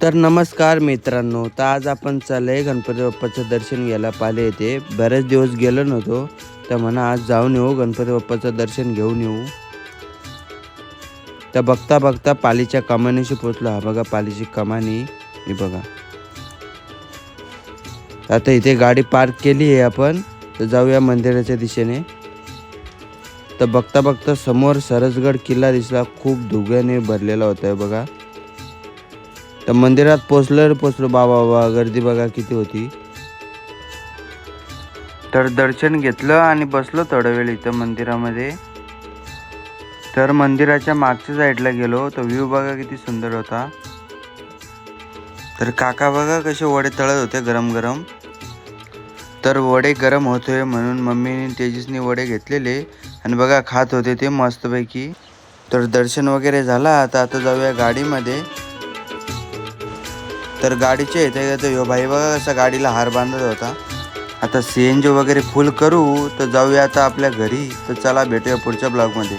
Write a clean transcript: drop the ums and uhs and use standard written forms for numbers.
तर नमस्कार मित्रांनो, तर आज आपण चाललंय गणपती बाप्पाचं दर्शन घ्यायला पाले येथे. बरेच दिवस गेलो नव्हतो, तर म्हणा आज जाऊन येऊ, गणपती बाप्पाचं दर्शन घेऊन येऊ. तर बघता बघता पालीच्या कमानीशी पोचलो. हा बघा पालीची कमानी, ही बघा. आता इथे गाडी पार्क केली आहे आपण, तर जाऊया मंदिराच्या दिशेने. तर बघता बघता समोर सरसगड किल्ला दिसला, खूप धुग्याने भरलेला होता आहे बघा. तर मंदिरात पोचलो बाबा, गर्दी बघा किती होती. तर दर्शन घेतलं आणि बसलो थोडा वेळ इथं मंदिरामध्ये. तर मंदिराच्या मागच्या साईडला गेलो तर व्ह्यू बघा किती सुंदर होता. तर काका बघा कसे वडे तळत होते गरम गरम. तर वडे गरम होते म्हणून मम्मीने तेजसने वडे घेतलेले आणि बघा खात होते ते मस्तपैकी. तर दर्शन वगैरे झाला. आता जाऊया गाडीमध्ये. तर गाडीचे येते ह्यो भाई बघा कसा गाडीला हार बांधत होता. आता CNG वगैरे फुल करू तर जाऊया आता आपल्या घरी. तर चला भेटूया पुढच्या ब्लॉगमध्ये.